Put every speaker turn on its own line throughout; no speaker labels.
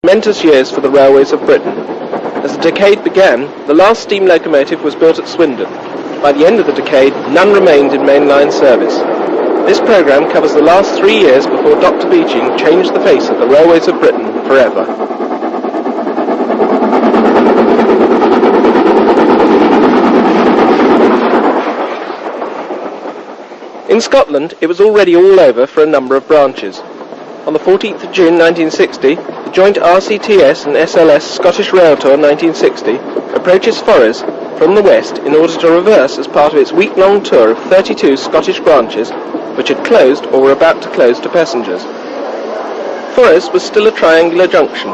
momentous years for the railways of Britain. As the decade began, the last steam locomotive was built at Swindon. By the end of the decade, none remained in mainline service. This programme covers the last 3 years before Dr. Beeching changed the face of the railways of Britain forever. In Scotland, it was already all over for a number of branches. On the 14th of June 1960, the joint RCTS and SLS Scottish Rail Tour 1960 approaches Forres from the west in order to reverse as part of its week-long tour of 32 Scottish branches which had closed or were about to close to passengers. Forres was still a triangular junction,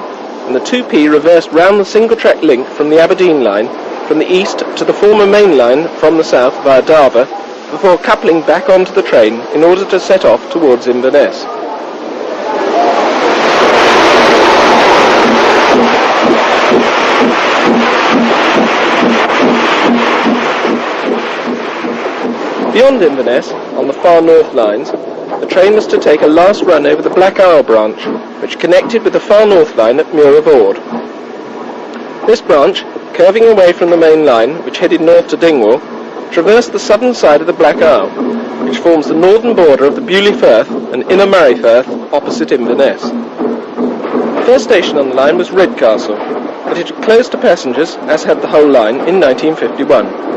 and the 2P reversed round the single-track link from the Aberdeen line from the east to the former main line from the south via Darver, before coupling back onto the train in order to set off towards Inverness. Beyond Inverness, on the far north lines, the train was to take a last run over the Black Isle branch, which connected with the far north line at Muir of Ord. This branch, curving away from the main line, which headed north to Dingwall, traversed the southern side of the Black Isle, which forms the northern border of the Beaulieu Firth and Inner Murray Firth opposite Inverness. The first station on the line was Redcastle, but it had closed to passengers, as had the whole line, in 1951.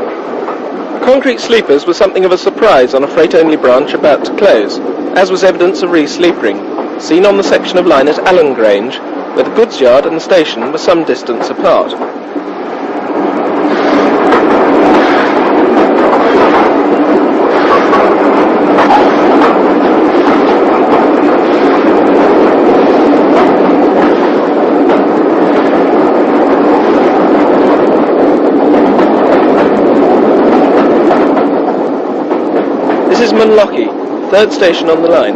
Concrete sleepers were something of a surprise on a freight-only branch about to close, as was evidence of re-sleepering, seen on the section of line at Allen Grange, where the goods yard and the station were some distance apart. Munlochy, third station on the line.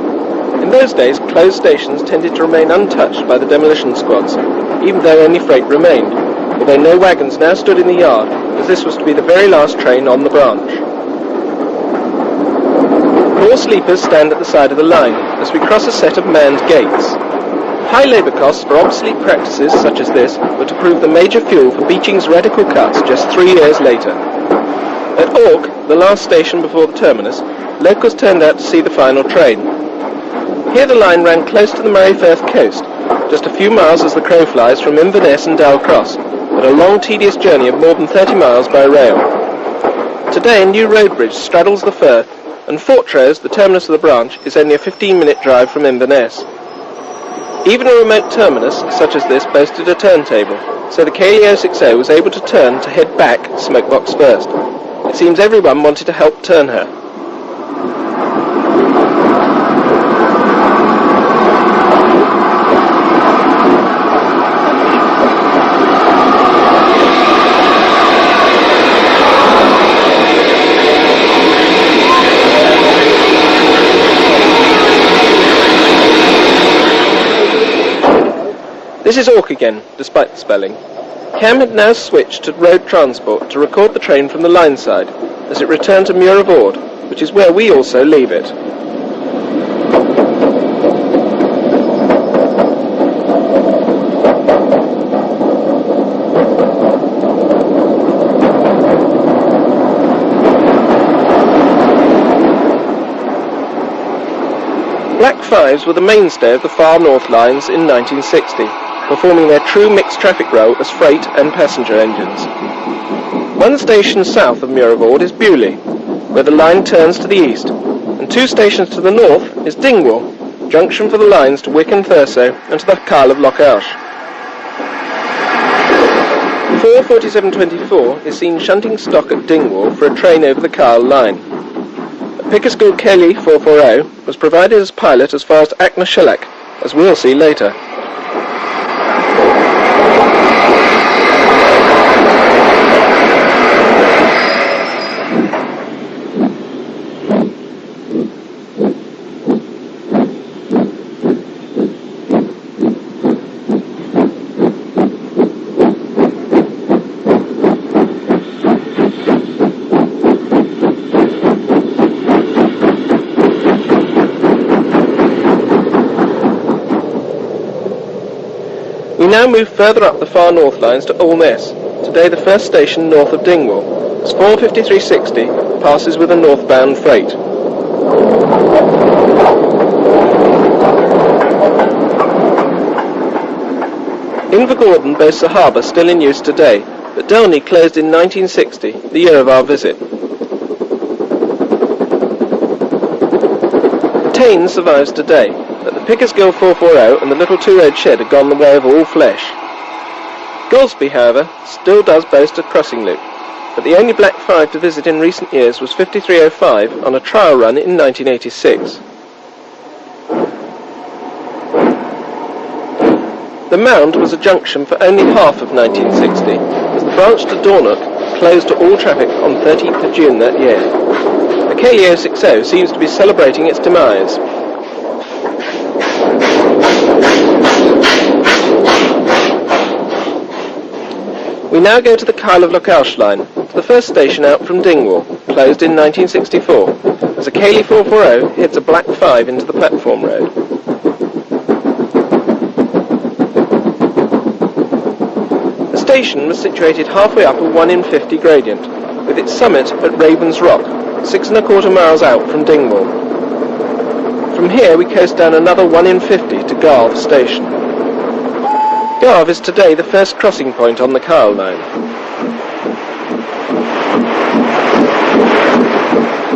In those days, closed stations tended to remain untouched by the demolition squads, even though only freight remained, although no wagons now stood in the yard, as this was to be the very last train on the branch. 4 sleepers stand at the side of the line, as we cross a set of manned gates. High labour costs for obsolete practices such as this were to prove the major fuel for Beeching's radical cuts just 3 years later. At Ork, the last station before the terminus, locals turned out to see the final train. Here the line ran close to the Murray Firth coast, just a few miles as the crow flies from Inverness and Dalcross, but a long tedious journey of more than 30 miles by rail. Today a new road bridge straddles the Firth, and Fortrose, the terminus of the branch, is only a 15-minute drive from Inverness. Even a remote terminus, such as this, boasted a turntable, so the KL060 was able to turn to head back Smokebox first. It seems everyone wanted to help turn her. This is Ork again, despite the spelling. Cam had now switched to road transport to record the train from the line side, as it returned to Muir of Ord, which is where we also leave it. Black Fives were the mainstay of the far north lines in 1960. Performing their true mixed traffic role as freight and passenger engines. One station south of Muir of Ord is Beaulieu, where the line turns to the east, and 2 stations to the north is Dingwall, junction for the lines to Wick and Thurso and to the Kyle of Loch Ash. 44724 is seen shunting stock at Dingwall for a train over the Kyle line. A Pickersgill Kelly 440 was provided as pilot as far as Achnarshellac, as we'll see later. We now move further up the far north lines to Alness, today the first station north of Dingwall, as 45360 passes with a northbound freight. Invergordon boasts a harbour still in use today, but Delny closed in 1960, the year of our visit. Tain survives today, but the Pickersgill 440 and the little two-road shed have gone the way of all flesh. Goldsby, however, still does boast a crossing loop, but the only Black 5 to visit in recent years was 5305 on a trial run in 1986. The Mound was a junction for only half of 1960, as the branch to Dornoch closed to all traffic on 13th of June that year. The Kaleo 60 seems to be celebrating its demise. We now go to the Kyle of Lochalsh line, the first station out from Dingwall, closed in 1964, as a Cayley 440 hits a Black 5 into the platform road. The station was situated halfway up a 1 in 50 gradient, with its summit at Ravens Rock, 6 1/4 miles out from Dingwall. From here we coast down another 1 in 50 to Garve station. Garve is today the first crossing point on the Kyle line.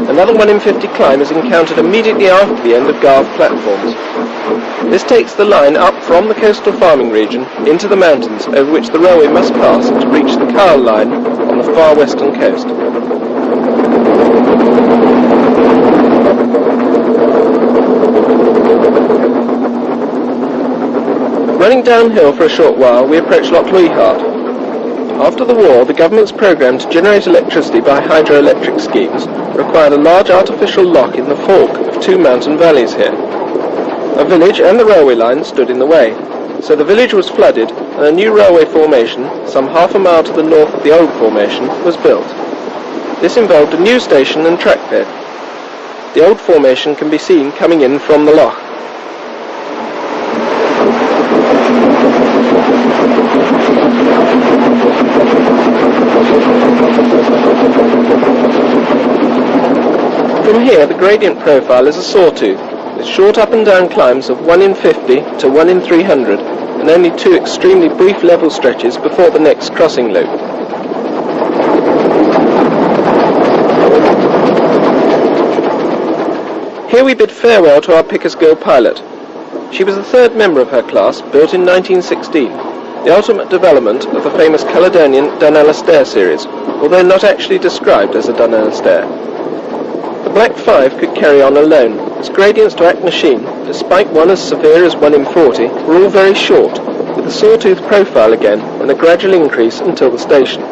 Another 1 in 50 climb is encountered immediately after the end of Garve platforms. This takes the line up from the coastal farming region into the mountains over which the railway must pass to reach the Kyle line on the far western coast. Running downhill for a short while, we approach Loch Luyhart. After the war, the government's programme to generate electricity by hydroelectric schemes required a large artificial loch in the fork of two mountain valleys here. A village and the railway line stood in the way, so the village was flooded and a new railway formation, some half a mile to the north of the old formation, was built. This involved a new station and track bed. The old formation can be seen coming in from the loch. From here, the gradient profile is a sawtooth, with short up and down climbs of 1 in 50 to 1 in 300, and only two extremely brief level stretches before the next crossing loop. Here we bid farewell to our Pickersgill pilot. She was the third member of her class, built in 1916, the ultimate development of the famous Caledonian Dunalastair series, although not actually described as a Dunalastair. The Black 5 could carry on alone, as gradients to Aknasheen, despite one as severe as 1 in 40, were all very short, with a sawtooth profile again and a gradual increase until the station.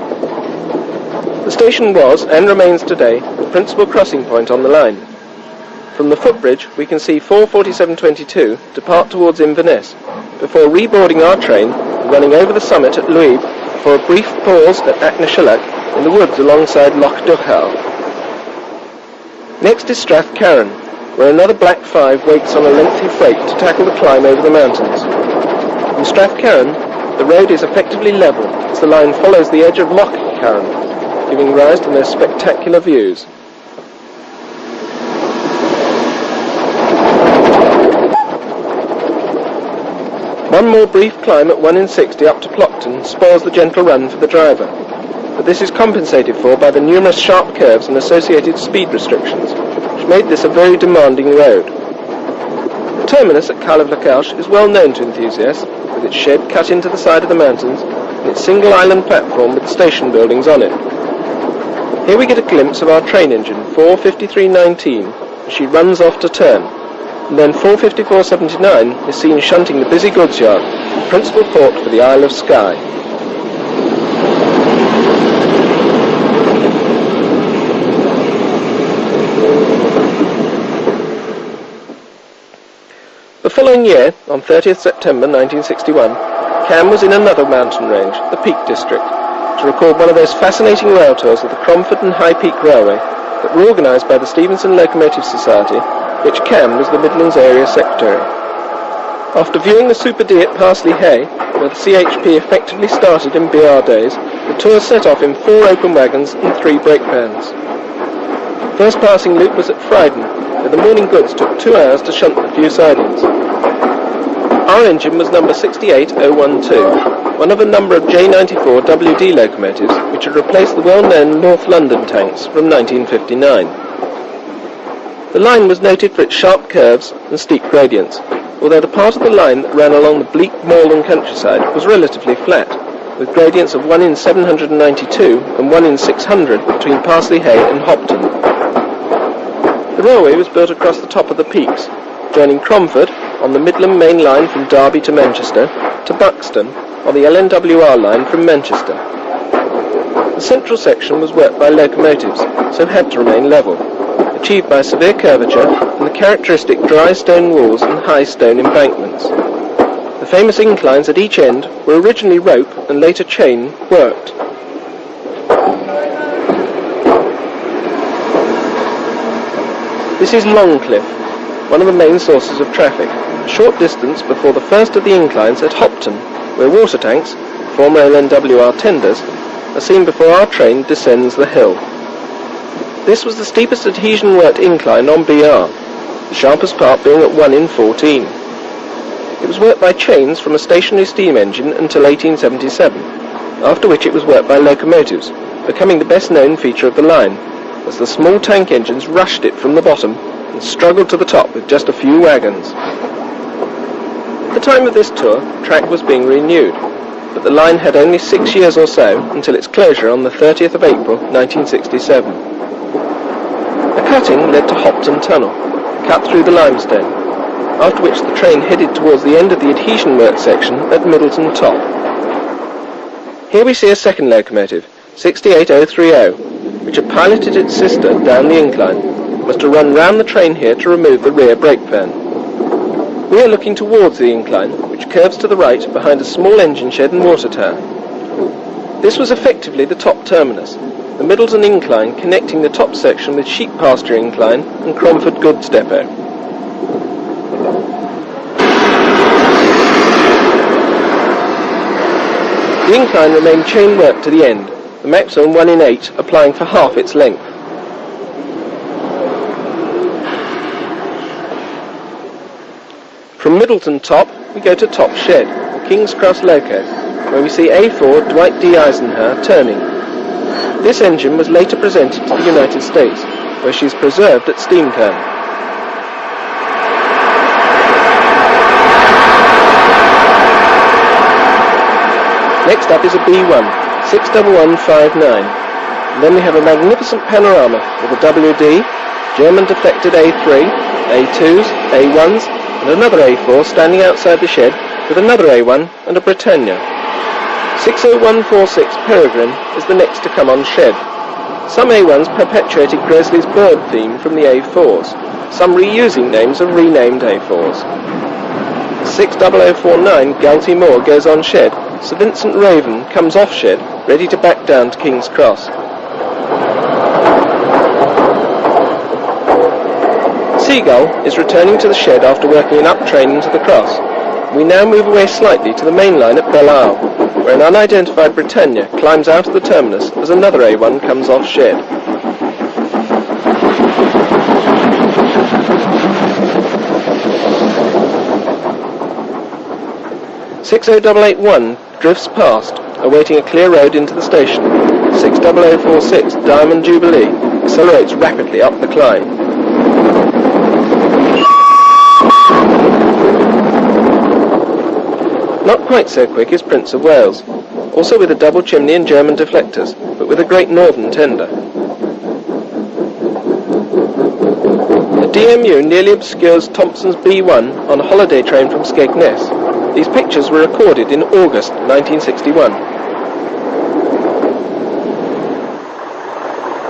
The station was, and remains today, the principal crossing point on the line. From the footbridge we can see 44722 depart towards Inverness, before reboarding our train and running over the summit at Luib for a brief pause at Aknashillock in the woods alongside Loch Duchal. Next is Strathcarron, where another Black 5 waits on a lengthy freight to tackle the climb over the mountains. From Strathcarron, the road is effectively level as the line follows the edge of Loch Carron, giving rise to those spectacular views. One more brief climb at 1 in 60 up to Plockton spoils the gentle run for the driver, but this is compensated for by the numerous sharp curves and associated speed restrictions, which made this a very demanding road. The terminus at Kyle of Lochalsh is well known to enthusiasts, with its shed cut into the side of the mountains and its single island platform with the station buildings on it. Here we get a glimpse of our train engine, 45319, as she runs off to turn, and then 45479 is seen shunting the busy goods yard, the principal port for the Isle of Skye. The following year, on 30th September 1961, Cam was in another mountain range, the Peak District, to record one of those fascinating rail tours of the Cromford and High Peak Railway that were organised by the Stevenson Locomotive Society, which Cam was the Midlands Area Secretary. After viewing the Super D at Parsley Hay, where the CHP effectively started in BR days, the tour set off in 4 open wagons and 3 brake pans. First passing loop was at Fryden, where the morning goods took 2 hours to shunt the few sidings. Our engine was number 68012, one of a number of J94 WD locomotives which had replaced the well-known North London tanks from 1959. The line was noted for its sharp curves and steep gradients, although the part of the line that ran along the bleak moorland countryside was relatively flat, with gradients of 1 in 792 and 1 in 600 between Parsley Hay and Hopton. The railway was built across the top of the peaks, joining Cromford on the Midland Main Line from Derby to Manchester to Buxton on the LNWR line from Manchester. The central section was worked by locomotives, so had to remain level, achieved by severe curvature and the characteristic dry stone walls and high stone embankments. The famous inclines at each end were originally rope and later chain worked. This is Longcliffe, one of the main sources of traffic, a short distance before the first of the inclines at Hopton, where water tanks, former LNWR tenders, are seen before our train descends the hill. This was the steepest adhesion-worked incline on BR, the sharpest part being at 1 in 14. It was worked by chains from a stationary steam engine until 1877, after which it was worked by locomotives, becoming the best-known feature of the line, as the small tank engines rushed it from the bottom and struggled to the top with just a few wagons. At the time of this tour, track was being renewed, but the line had only 6 years or so until its closure on the 30th of April 1967. A cutting led to Hopton Tunnel, cut through the limestone, after which the train headed towards the end of the adhesion work section at Middleton Top. Here we see a second locomotive, 68030, which had piloted its sister down the incline, was to run round the train here to remove the rear brake pan. We are looking towards the incline, which curves to the right behind a small engine shed and water tower. This was effectively the top terminus, the Middleton incline connecting the top section with Sheep Pasture incline and Cromford goods depot. The incline remained chain work to the end, the maximum 1 in 8 applying for half its length. From Middleton Top, we go to Top Shed, the King's Cross Loco, where we see A4 Dwight D. Eisenhower turning. This engine was later presented to the United States, where she is preserved at Steamtown. Next up is a B1, 61159. And then we have a magnificent panorama with a WD, German deflected A3, A2s, A1s, and another A4 standing outside the shed with another A1 and a Britannia. 60146 Peregrine is the next to come on shed. Some A1s perpetuated Gresley's bird theme from the A4s, some reusing names of renamed A4s. 60049 Galty Moor goes on shed. Sir Vincent Raven comes off shed, ready to back down to King's Cross. Seagull is returning to the shed after working an up train into the cross. We now move away slightly to the main line at Belle Isle, where an unidentified Britannia climbs out of the terminus as another A1 comes off shed. .60881 drifts past, awaiting a clear road into the station. 60046 Diamond Jubilee accelerates rapidly up the climb. Not quite so quick is Prince of Wales, also with a double chimney and German deflectors, but with a Great Northern tender. The DMU nearly obscures Thompson's B1 on a holiday train from Skegness. These pictures were recorded in August 1961.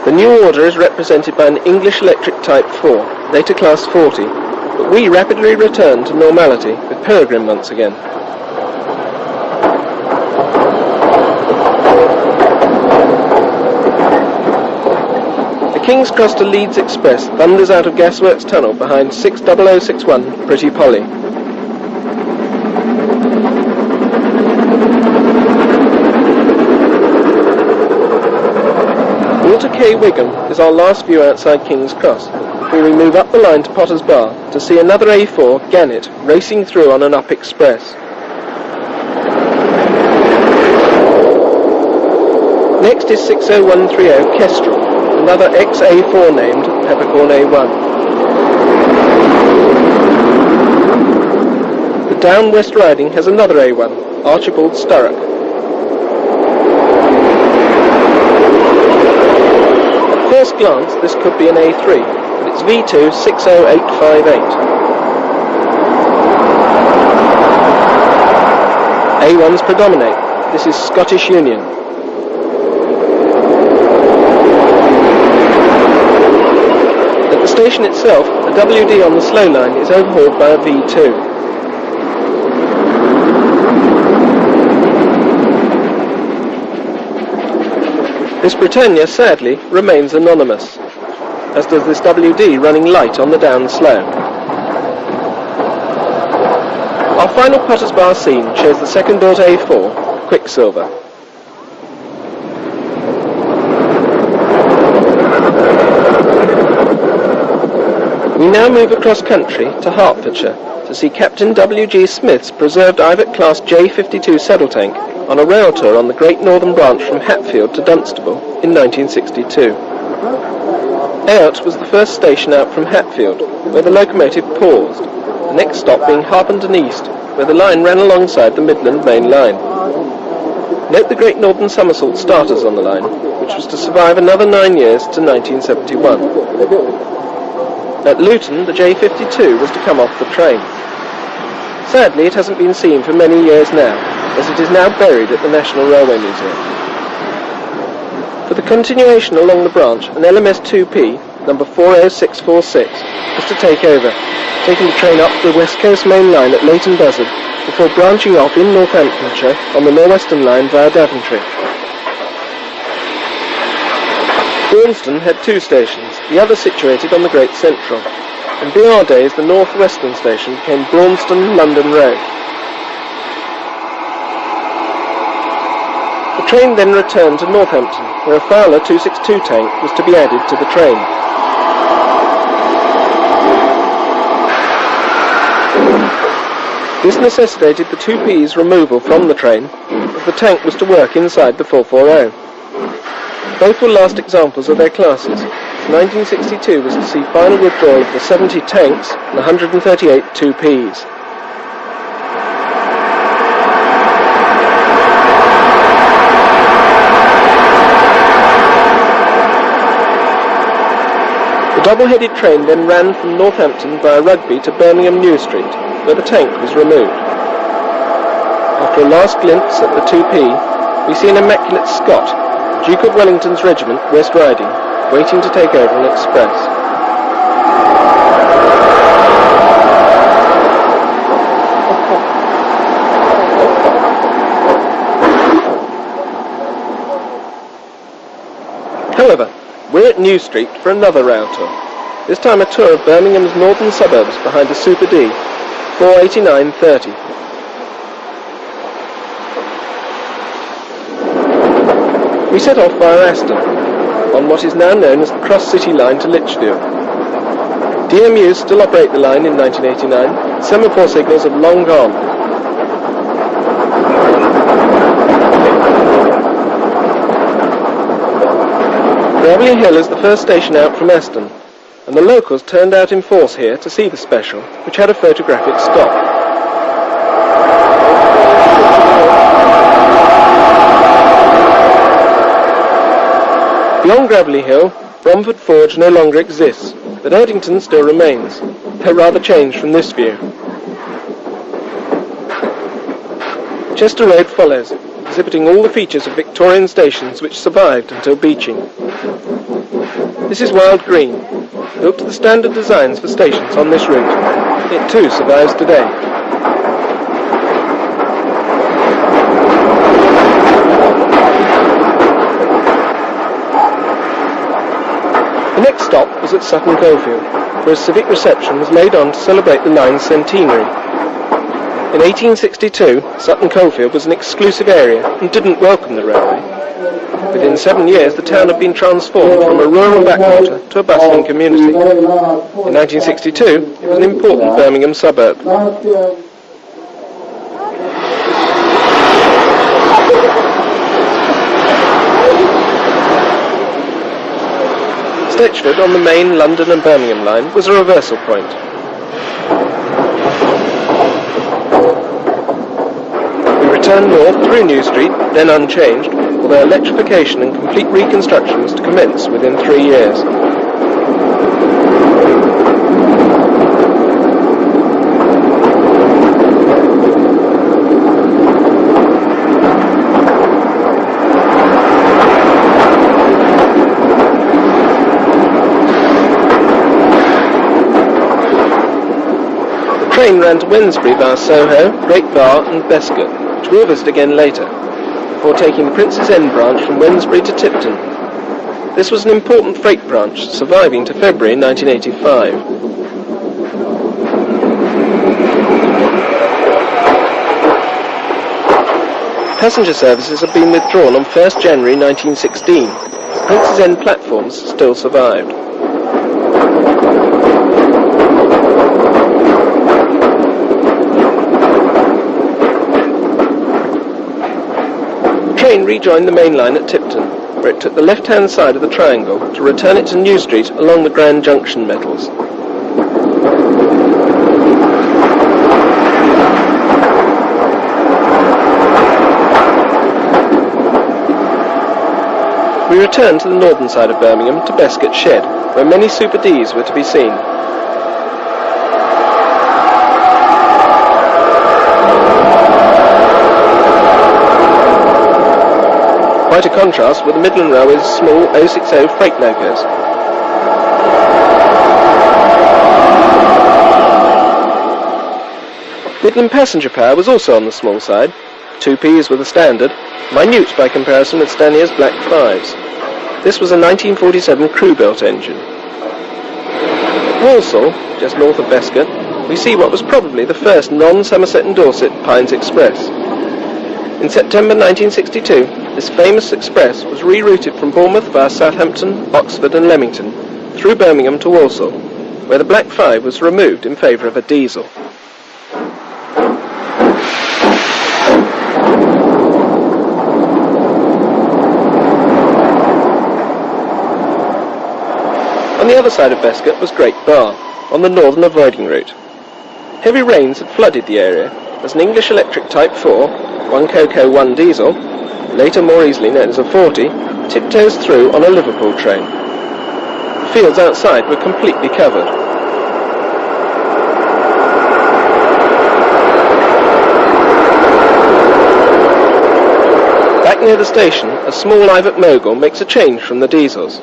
The new order is represented by an English Electric Type 4, later Class 40, but we rapidly return to normality with Peregrine once again. The King's Cross to Leeds Express thunders out of Gasworks Tunnel behind 60061 Pretty Polly. Walter K. Wigham is our last view outside King's Cross, before we move up the line to Potter's Bar to see another A4, Gannet, racing through on an up express. Next is 60130 Kestrel, another ex-A4 named Peppercorn A1. The Down West Riding has another A1, Archibald Sturrock. At first glance, this could be an A3, but it's V2 60858. A1s predominate. This is Scottish Union. At the station itself, the WD on the slow line is overhauled by a V2. This Britannia, sadly, remains anonymous, as does this WD running light on the down slow. Our final Potter's Bar scene shows the second built A4, Quicksilver. We now move across country to Hertfordshire to see Captain W.G. Smith's preserved Ivet class J52 saddle tank on a rail tour on the Great Northern Branch from Hatfield to Dunstable in 1962. Ayout was the first station out from Hatfield, where the locomotive paused, the next stop being Harpenden East, where the line ran alongside the Midland Main Line. Note the Great Northern Somersault starters on the line, which was to survive another 9 years to 1971. At Luton, the J52 was to come off the train. Sadly, it hasn't been seen for many years now, as it is now buried at the National Railway Museum. For the continuation along the branch, an LMS 2P, number 40646, was to take over, taking the train up the West Coast Main Line at Leighton Buzzard, before branching off in Northamptonshire on the Northwestern Line via Daventry. Braunston had two stations, the other situated on the Great Central. In BR days, the North-Western station became Braunston London Road. The train then returned to Northampton, where a Fowler 262 tank was to be added to the train. This necessitated the 2P's removal from the train, as the tank was to work inside the 440. Both were last examples of their classes. 1962 was to see final withdrawal of the 70 tanks and 138 2Ps. The double-headed train then ran from Northampton via Rugby to Birmingham New Street, where the tank was removed. After a last glimpse at the 2P, we see an immaculate Scot, Duke of Wellington's Regiment, West Riding, waiting to take over an express. However, we're at New Street for another rail tour, this time a tour of Birmingham's northern suburbs behind the Super D, 48930. We set off via Aston, on what is now known as the Cross City Line to Lichfield. DMUs still operate the line in 1989, semaphore signals have long gone. Gravelly Hill is the first station out from Aston, and the locals turned out in force here to see the special, which had a photographic stop. Beyond Gravelly Hill, Bromford Forge no longer exists, but Erdington still remains, though rather changed from this view. Chester Road follows, exhibiting all the features of Victorian stations which survived until Beeching. This is Wild Green, built to the standard designs for stations on this route. It too survives today. The next stop was at Sutton Coldfield, where a civic reception was laid on to celebrate the line's centenary. In 1862, Sutton Coldfield was an exclusive area and didn't welcome the railway. Within 7 years, the town had been transformed from a rural backwater to a bustling community. In 1962, it was an important Birmingham suburb. Stetchford on the main London and Birmingham line was a reversal point. We returned north through New Street, then unchanged, although electrification and complete reconstruction was to commence within 3 years. The train ran to Wednesbury via Soho, Great Bar and Bescot, which we'll visit again later, before taking the Prince's End branch from Wednesbury to Tipton. This was an important freight branch, surviving to February 1985. Passenger services had been withdrawn on 1st January 1916. Prince's End platforms still survived. The train rejoined the main line at Tipton, where it took the left-hand side of the triangle to return it to New Street along the Grand Junction metals. We returned to the northern side of Birmingham to Bescot Shed, where many Super Ds were to be seen. Quite a contrast with the Midland Railway's small 060 freight locos. Midland passenger power was also on the small side. 2Ps were the standard, minute by comparison with Stanley's Black 5s. This was a 1947 crew-built engine. At Walsall, just north of Bescot, we see what was probably the first non-Somerset and Dorset Pines Express. In September 1962, this famous express was rerouted from Bournemouth via Southampton, Oxford and Leamington, through Birmingham to Walsall, where the Black 5 was removed in favour of a diesel. On the other side of Bescot was Great Bar, on the northern avoiding route. Heavy rains had flooded the area as an English Electric Type 4, 1 Cocoa 1 diesel, later more easily known as a 40, tiptoes through on a Liverpool train. The fields outside were completely covered. Back near the station, a small Ivat mogul makes a change from the diesels.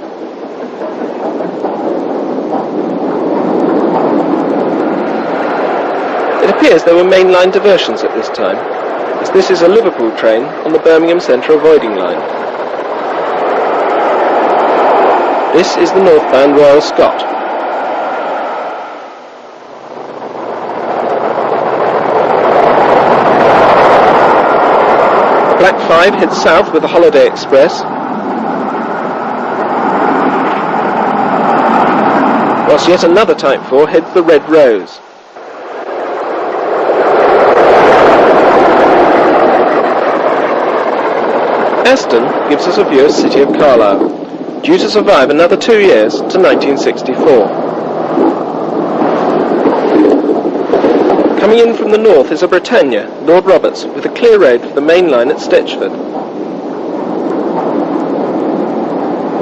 It appears there were mainline diversions at this time, as this is a Liverpool train on the Birmingham Central avoiding line. This is the northbound Royal Scot. The Black 5 heads south with the Holiday Express, whilst yet another Type 4 heads the Red Rose. Aston gives us a view of the city of Carlisle, due to survive another 2 years to 1964. Coming in from the north is a Britannia, Lord Roberts, with a clear road for the main line at Stetchford.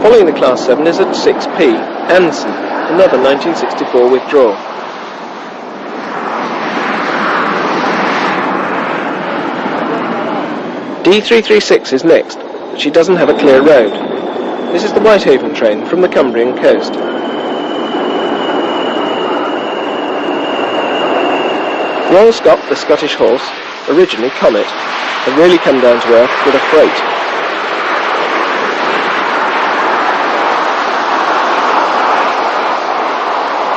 Following the Class 7 is a 6P, Anson, another 1964 withdrawal. D336 is next, but she doesn't have a clear road. This is the Whitehaven train from the Cumbrian coast. Royal Scot, the Scottish horse, originally Comet, had really come down to earth with a freight.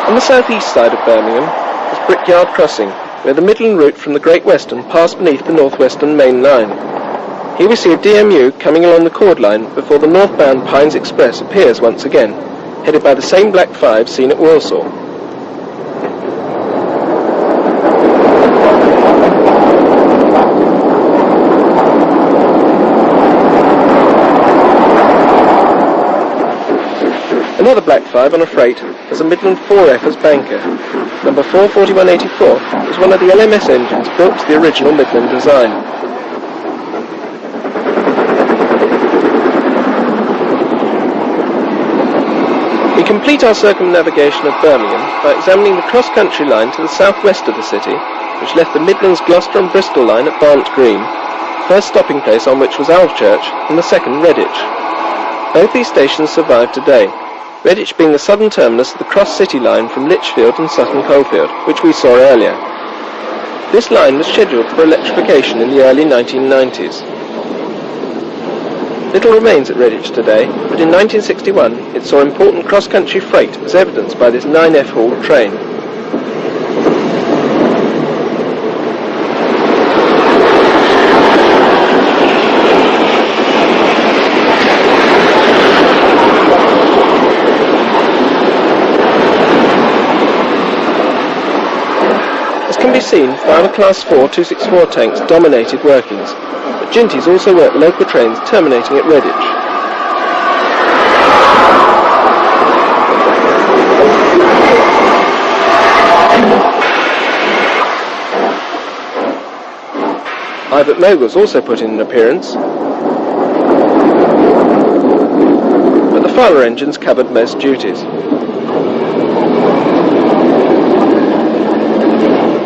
On the southeast side of Birmingham is Brickyard Crossing, where the Midland route from the Great Western passed beneath the North Western main line. Here we see a DMU coming along the chord line before the northbound Pines Express appears once again, headed by the same Black 5 seen at Walsall. Another Black 5 on a freight has a Midland 4F as banker. Number 44184 is one of the LMS engines built to the original Midland design. We complete our circumnavigation of Birmingham by examining the cross-country line to the southwest of the city, which left the Midlands Gloucester and Bristol line at Barnt Green, first stopping place on which was Alvechurch, and the second Redditch. Both these stations survive today, Redditch being the southern terminus of the cross-city line from Lichfield and Sutton Coldfield, which we saw earlier. This line was scheduled for electrification in the early 1990s. Little remains at Redditch today, but in 1961 it saw important cross-country freight as evidenced by this 9F hauled train. As can be seen, 5 Class 4 264 tanks dominated workings, but Ginties also worked local trains terminating at Redditch. Ibert Moguls also put in an appearance, but the Fowler engines covered most duties.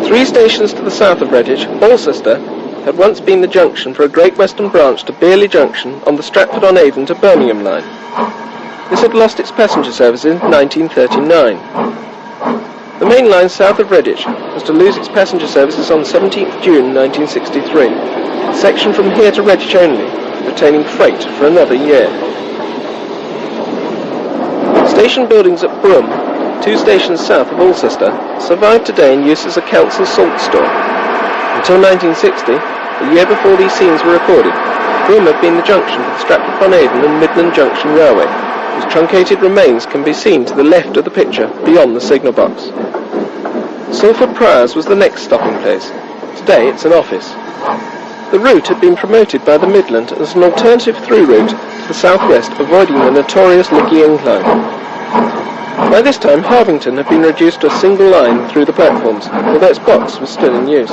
3 stations to the south of Redditch, Alcester, had once been the junction for a Great Western branch to Bearley Junction on the Stratford-on-Avon to Birmingham line. This had lost its passenger service in 1939. The main line south of Redditch was to lose its passenger services on 17th June 1963, a section from here to Redditch only, retaining freight for another year. Station buildings at Broome, 2 stations south of Alcester, survive today in use as a council salt store. Until 1960, the year before these scenes were recorded, Broome had been the junction for the Stratford-upon-Avon and Midland Junction Railway, whose truncated remains can be seen to the left of the picture beyond the signal box. Salford Priors was the next stopping place. Today it's an office. The route had been promoted by the Midland as an alternative through route to the southwest, avoiding the notorious Lickey Incline. By this time, Harvington had been reduced to a single line through the platforms, although its box was still in use.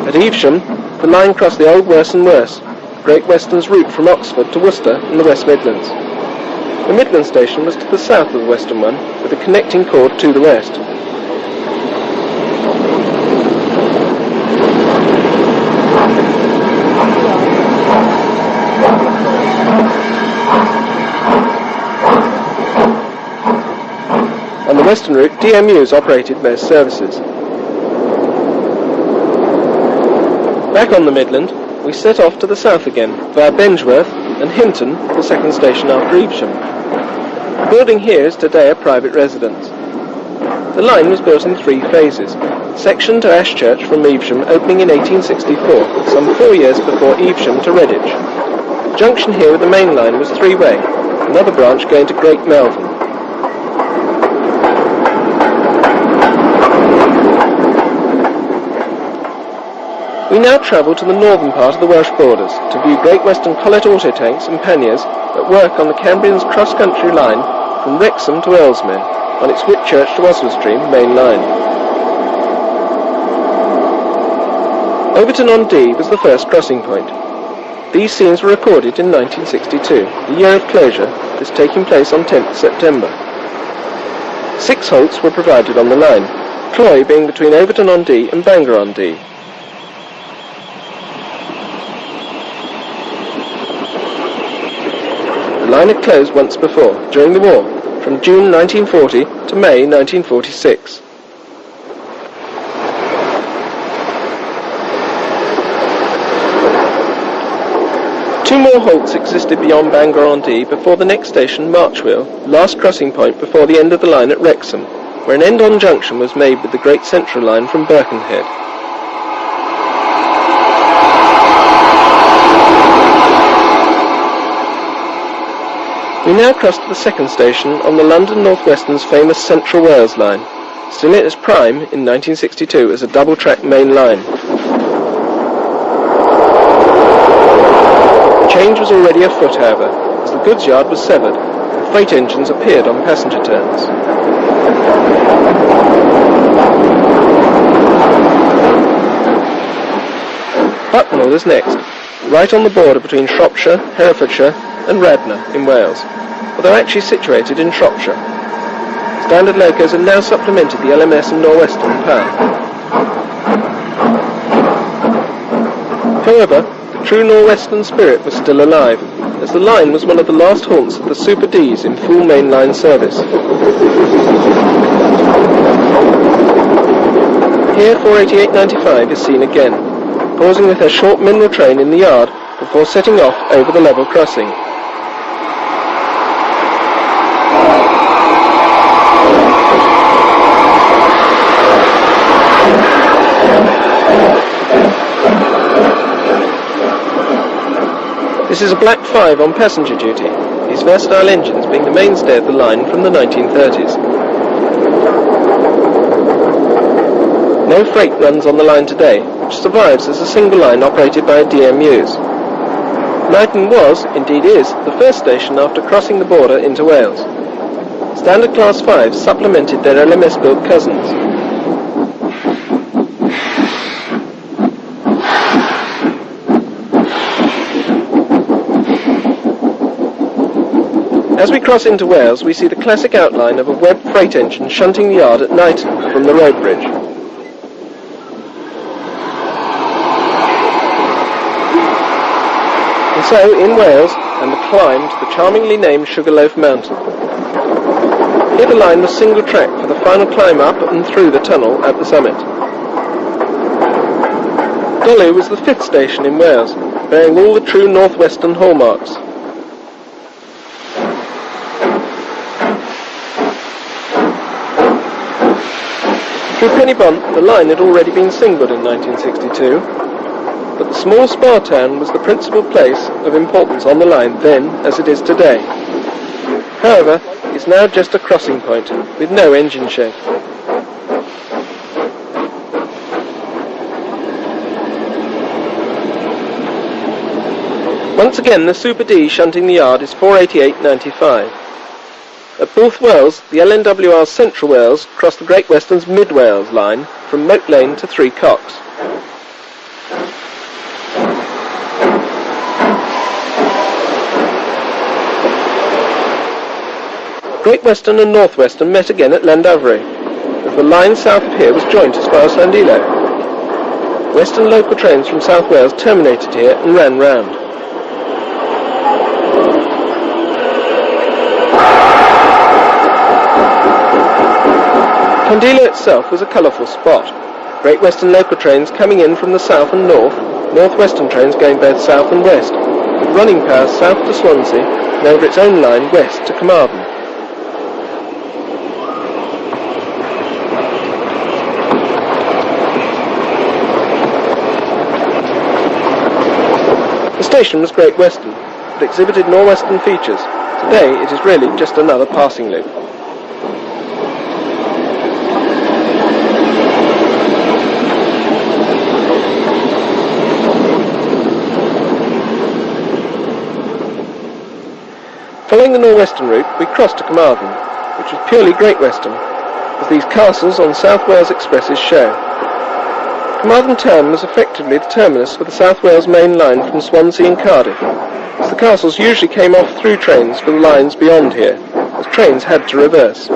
At Evesham, the line crossed the old Worse and Worse, Great Western's route from Oxford to Worcester in the West Midlands. The Midland station was to the south of the western one, with a connecting cord to the west. On the western route, DMUs operated most services. Back on the Midland, we set off to the south again, via Bengeworth and Hinton, the second station after Evesham. The building here is today a private residence. The line was built in 3 phases, section to Ashchurch from Evesham opening in 1864, some 4 years before Evesham to Redditch. The junction here with the main line was 3-way, another branch going to Great Malvern. We now travel to the northern part of the Welsh borders to view Great Western Collet auto tanks and panniers at work on the Cambrian's cross-country line from Wrexham to Earlsmere on its Whitchurch to Oswestry main line. Overton-on-Dee was the first crossing point. These scenes were recorded in 1962, the year of closure, this taking place on 10th September. 6 halts were provided on the line, Cloy being between Overton-on-Dee and Bangor-on-Dee. The line had closed once before, during the war, from June 1940 to May 1946. Two more halts existed beyond Bangor-on-Dee before the next station, Marchwheel, last crossing point before the end of the line at Wrexham, where an end-on junction was made with the Great Central Line from Birkenhead. We now cross to the second station on the London North Western's famous Central Wales Line, still in its prime in 1962 as a double-track main line. Change was already afoot, however, as the goods yard was severed and freight engines appeared on passenger turns. Bucknell is next, right on the border between Shropshire, Herefordshire and Radnor in Wales, although actually situated in Shropshire. Standard locos have now supplemented the LMS and Norwestern power. However, the true Norwestern spirit was still alive, as the line was one of the last haunts of the Super Ds in full mainline service. Here 488.95 is seen again, pausing with her short mineral train in the yard before setting off over the level crossing. This is a Black 5 on passenger duty, these versatile engines being the mainstay of the line from the 1930s. No freight runs on the line today, which survives as a single line operated by DMUs. Knighton was, indeed is, the first station after crossing the border into Wales. Standard Class 5s supplemented their LMS-built cousins. As we cross into Wales, we see the classic outline of a Webb freight engine shunting the yard at Knighton from the road bridge. And so, in Wales, and the climb to the charmingly named Sugarloaf Mountain. Here the line was single track for the final climb up and through the tunnel at the summit. Dollu was the fifth station in Wales, bearing all the true northwestern hallmarks. Through Pennybont, the line had already been singled in 1962, but the small spa town was the principal place of importance on the line then as it is today. However, it's now just a crossing point with no engine shed. Once again, the Super D shunting the yard is 488.95. At North Wales, the LNWR's Central Wales crossed the Great Western's Mid Wales line from Moat Lane to Three Cocks. Great Western and North Western met again at Llandovery, as the line south of here was joined as far as Llandilo. Western local trains from South Wales terminated here and ran round. Llandilo itself was a colourful spot. Great Western local trains coming in from the south and north, North Western trains going both south and west, with running power south to Swansea and over its own line west to Carmarthen. The station was Great Western, but exhibited Norwestern features. Today it is really just another passing loop. Following the Norwestern route, we crossed to Carmarthen, which was purely Great Western, as these castles on South Wales expresses show. Carmarthen town was effectively the terminus for the South Wales main line from Swansea and Cardiff, as the castles usually came off through trains for the lines beyond here, as trains had to reverse.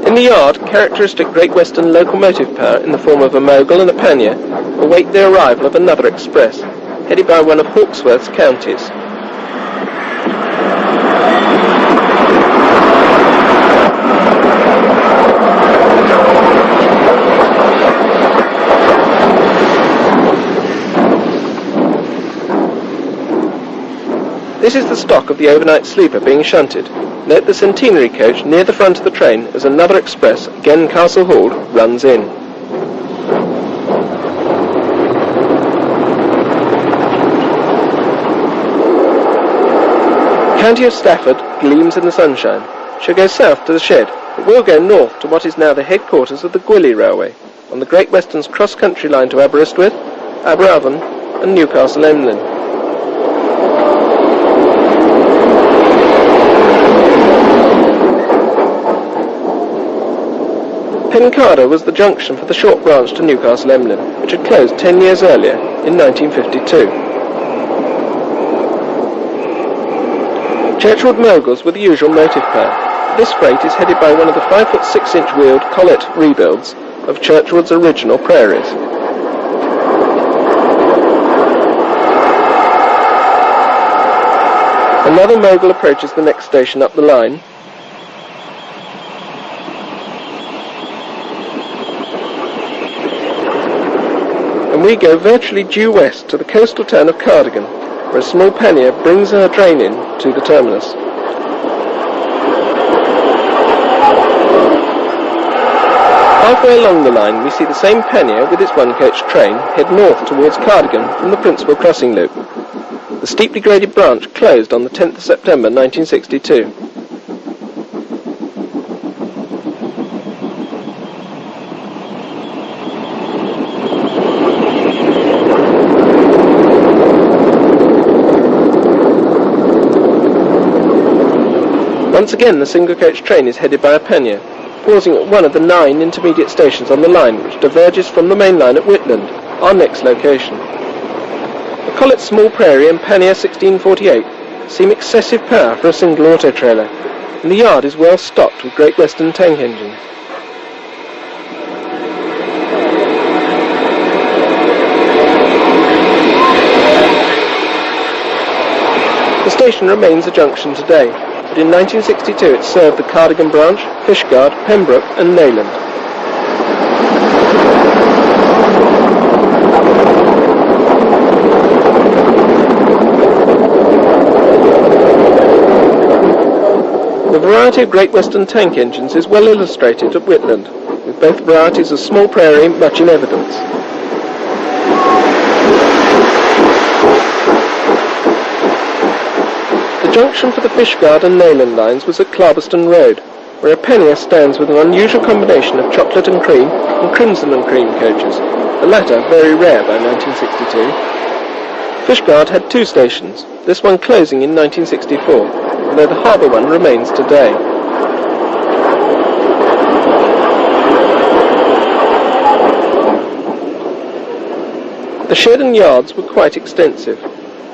In the yard, characteristic Great Western locomotive power in the form of a mogul and a pannier await the arrival of another express, headed by one of Hawkesworth's counties. This is the stock of the overnight sleeper being shunted. Note the centenary coach near the front of the train as another express, again Castle Hall, runs in. County of Stafford gleams in the sunshine. She'll go south to the shed, but will go north to what is now the headquarters of the Gwylly Railway, on the Great Western's cross-country line to Aberystwyth, Aberavon and Newcastle Emlyn. Pencarder was the junction for the short branch to Newcastle Emlyn, which had closed 10 years earlier, in 1952. Churchwood Mogul's were the usual motive pair. This freight is headed by one of the 5-foot 6-inch wheeled Collett rebuilds of Churchwood's original prairies. Another Mogul approaches the next station up the line. And we go virtually due west to the coastal town of Cardigan, where a small pannier brings her train in to the terminus. Halfway along the line we see the same pannier with its one-coach train head north towards Cardigan from the principal crossing loop. The steeply graded branch closed on the 10th of September 1962. Once again, the single-coach train is headed by a pannier, pausing at one of the 9 intermediate stations on the line, which diverges from the main line at Whitland, our next location. The Collett Small Prairie and Pannier 1648 seem excessive power for a single auto-trailer, and the yard is well stocked with Great Western tank engines. The station remains a junction today, but in 1962 it served the Cardigan branch, Fishguard, Pembroke and Neyland. The variety of Great Western tank engines is well illustrated at Whitland, with both varieties of Small Prairie much in evidence. The junction for the Fishguard and Neyland lines was at Clarbeston Road, where a pannier stands with an unusual combination of chocolate and cream and crimson and cream coaches, the latter very rare by 1962. Fishguard had 2 stations, this one closing in 1964, although the harbour one remains today. The shed and yards were quite extensive,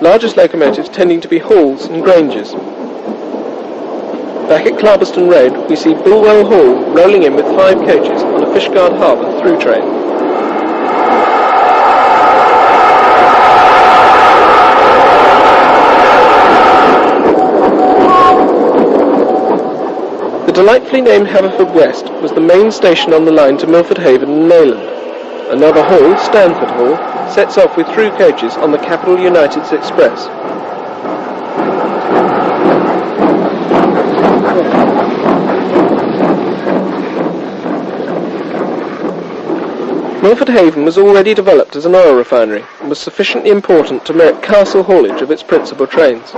largest locomotives tending to be Halls and Grangers. Back at Clarbeston Road we see Bulwell Hall rolling in with 5 coaches on a Fishguard Harbour through train. The delightfully named Haverford West was the main station on the line to Milford Haven and Neyland. Another hall, Stanford Hall, sets off with through coaches on the Capital United's Express. Milford Haven was already developed as an oil refinery and was sufficiently important to merit Castle haulage of its principal trains.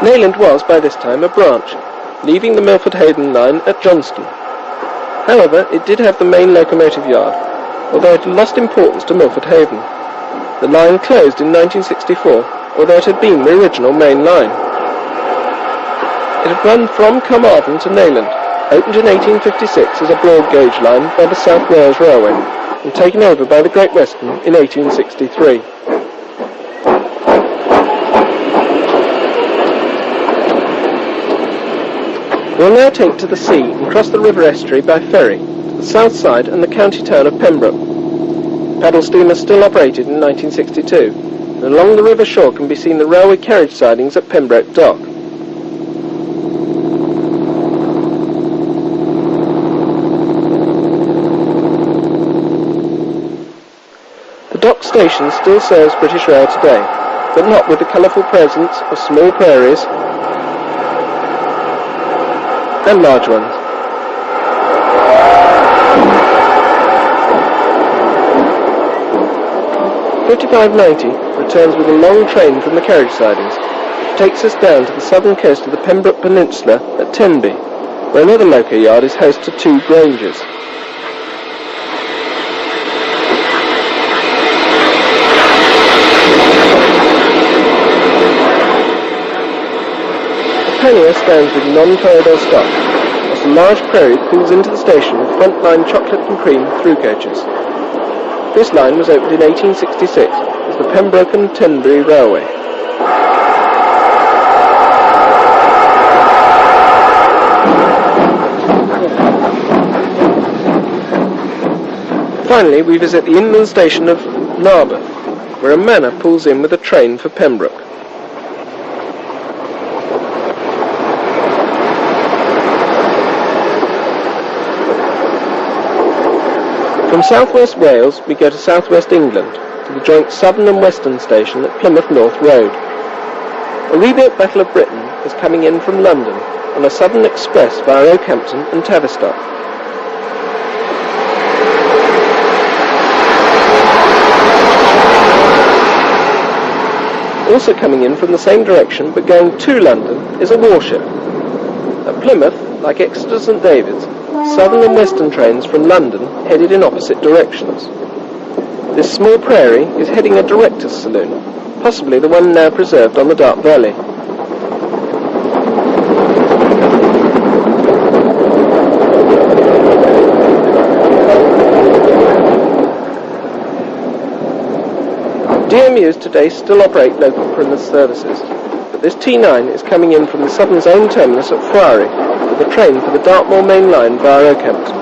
Neyland was, by this time, a branch, leaving the Milford Haven line at Johnston. However, it did have the main locomotive yard, although it had lost importance to Milford Haven. The line closed in 1964, although it had been the original main line. It had run from Carmarthen to Neyland, opened in 1856 as a broad gauge line by the South Wales Railway, and taken over by the Great Western in 1863. We'll now take to the sea and cross the river estuary by ferry to the south side and the county town of Pembroke. Paddle steamers still operated in 1962, and along the river shore can be seen the railway carriage sidings at Pembroke Dock. The dock Dock station still serves British Rail today, but not with the colourful presence of small prairies and large ones. BRITAIN.1960 returns with a long train from the carriage sidings, which takes us down to the southern coast of the Pembroke Peninsula at Tenby, where another loco yard is host to 2 granges. The pannier stands with non-corridor stock, whilst a large prairie pulls into the station with front-line chocolate and cream through coaches. This line was opened in 1866 as the Pembroke and Tenbury Railway. Finally, we visit the inland station of Narberth, where a manor pulls in with a train for Pembroke. From southwest Wales, we go to southwest England, to the joint southern and western station at Plymouth North Road. A rebuilt Battle of Britain is coming in from London on a southern express via Okehampton and Tavistock. Also coming in from the same direction but going to London is a warship. At Plymouth, like Exeter St David's, southern and western trains from London headed in opposite directions. This small prairie is heading a director's saloon, possibly the one now preserved on the Dart Valley. DMUs today still operate local Plymouth services, but this T9 is coming in from the Southern's own terminus at Friary, with a train for the Dartmoor main line via Okehampton.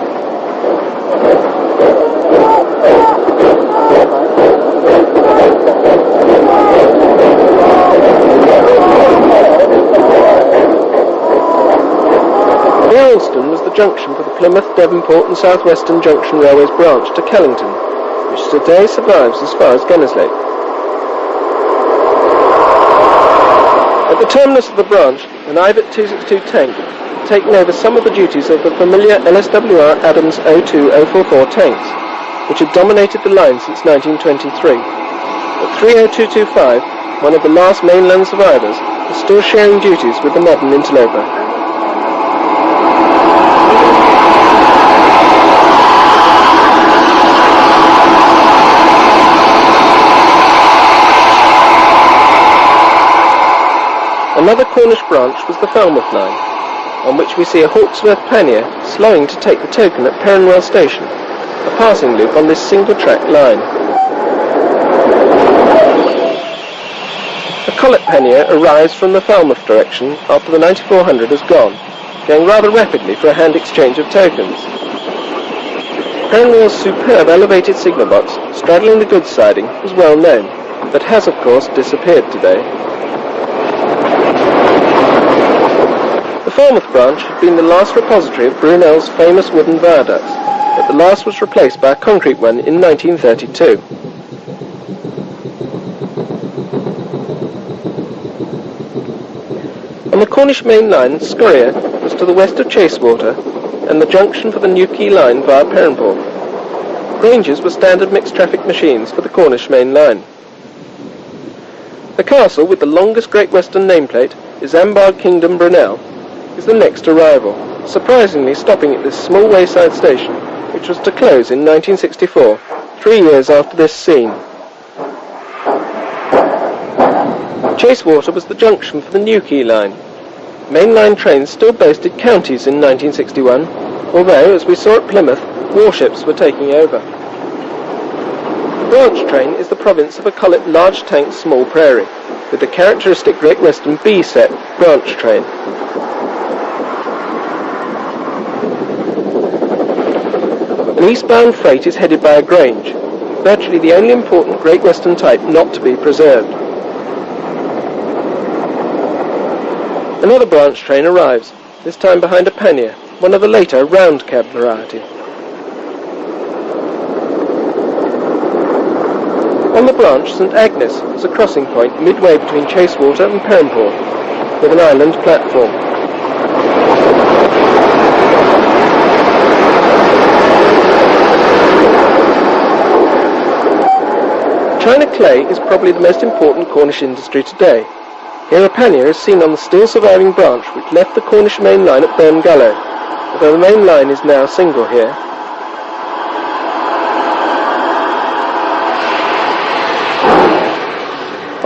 Near Alston was the junction for the Plymouth, Devonport and South Western Junction Railway's branch to Kellington, which today survives as far as Gunnerslake. At the terminus of the branch, an IVET 262 tank had taken over some of the duties of the familiar LSWR Adams 02044 tanks, which had dominated the line since 1923. But 30225, one of the last mainland survivors, is still sharing duties with the modern interloper. Another Cornish branch was the Falmouth line, on which we see a Hawksworth pannier slowing to take the token at Perranwell Station, a passing loop on this single-track line. A Collet pannier arrives from the Falmouth direction after the 9400 has gone, going rather rapidly for a hand exchange of tokens. Perranwell's superb elevated signal box straddling the goods siding was well known, but has of course disappeared today. The Falmouth branch had been the last repository of Brunel's famous wooden viaducts, but the last was replaced by a concrete one in 1932. On the Cornish main line, Scoria was to the west of Chasewater and the junction for the Newquay line via Perranport. Granges were standard mixed traffic machines for the Cornish main line. The castle with the longest Great Western nameplate, Isambard Kingdom Brunel, is the next arrival, surprisingly stopping at this small wayside station, which was to close in 1964, 3 years after this scene. Chasewater was the junction for the Newquay line. Mainline trains still boasted counties in 1961, although, as we saw at Plymouth, warships were taking over. The branch train is the province of a Collet large tank small prairie, with the characteristic Great Western B-set branch train. An eastbound freight is headed by a grange, virtually the only important Great Western type not to be preserved. Another branch train arrives, this time behind a pannier, one of the later round cab variety. On the branch, St Agnes is a crossing point midway between Chasewater and Perranporth, with an island platform. China clay is probably the most important Cornish industry today. Here a pannier is seen on the still surviving branch which left the Cornish main line at Burngallow, although the main line is now single here.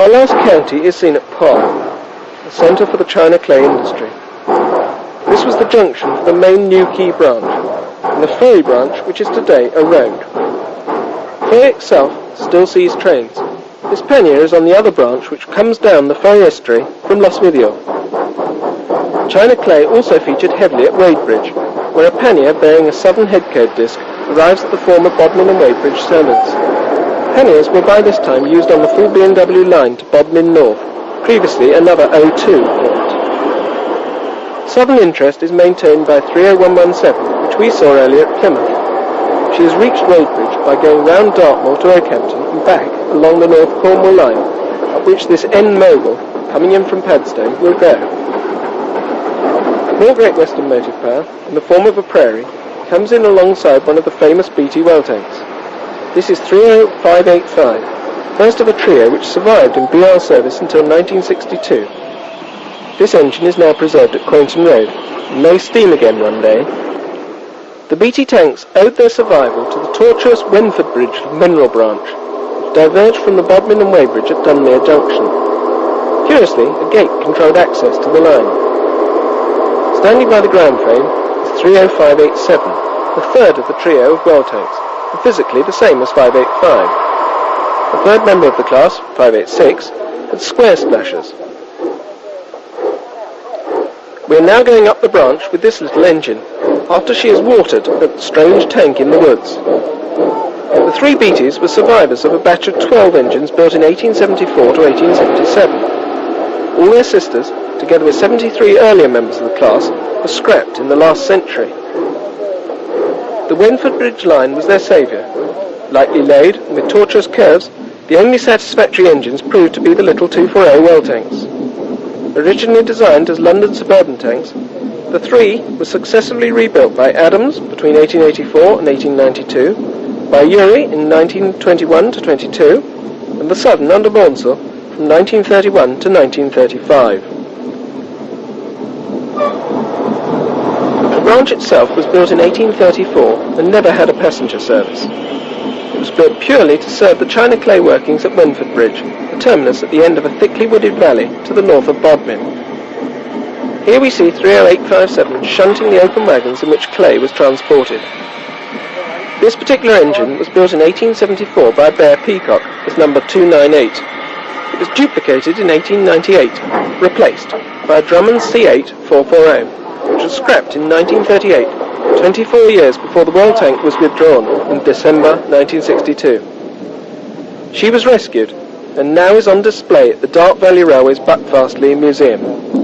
Our last county is seen at Poll, the centre for the China clay industry. This was the junction for the main New Quay branch, and the ferry branch which is today a road. The ferry itself still sees trains. This pannier is on the other branch which comes down the ferry estuary from Lostwithiel. China clay also featured heavily at Wadebridge, where a pannier bearing a southern headcode disc arrives at the former Bodmin and Wadebridge terminus. Panniers were by this time used on the full B&W line to Bodmin North, previously another O2 point. Southern interest is maintained by 30117, which we saw earlier at Plymouth. She has reached Wadebridge by going round Dartmoor to Okehampton and back along the North Cornwall line, up which this N mogul, coming in from Padstow, will go. More Great Western motive power, in the form of a prairie, comes in alongside one of the famous BT well tanks. This is 30585, first of a trio which survived in BR service until 1962. This engine is now preserved at Quainton Road, and may steam again one day. The BT tanks owed their survival to the tortuous Wenford Bridge mineral branch, which diverged from the Bodmin and Wadebridge at Dunmere Junction. Curiously, a gate controlled access to the line. Standing by the ground frame is 30587, the third of the trio of well tanks, and physically the same as 585. The third member of the class, 586, had square splashers. We are now going up the branch with this little engine, after she has watered that strange tank in the woods. The three BTs were survivors of a batch of 12 engines built in 1874 to 1877. All their sisters, together with 73 earlier members of the class, were scrapped in the last century. The Wenford Bridge line was their saviour. Lightly laid, and with tortuous curves, the only satisfactory engines proved to be the little 240 well tanks. Originally designed as London suburban tanks, the three were successively rebuilt by Adams between 1884 and 1892, by Urey in 1921 to 22, and the Southern under Maunsell from 1931 to 1935. The branch itself was built in 1834 and never had a passenger service. It was built purely to serve the China clay workings at Wenford Bridge, the terminus at the end of a thickly wooded valley to the north of Bodmin. Here we see 30857 shunting the open wagons in which clay was transported. This particular engine was built in 1874 by Bear Peacock as number 298. It was duplicated in 1898, replaced by a Drummond C8 440, which was scrapped in 1938, 24 years before the well tank was withdrawn in December 1962. She was rescued and now is on display at the Dart Valley Railway's Buckfastleigh Museum.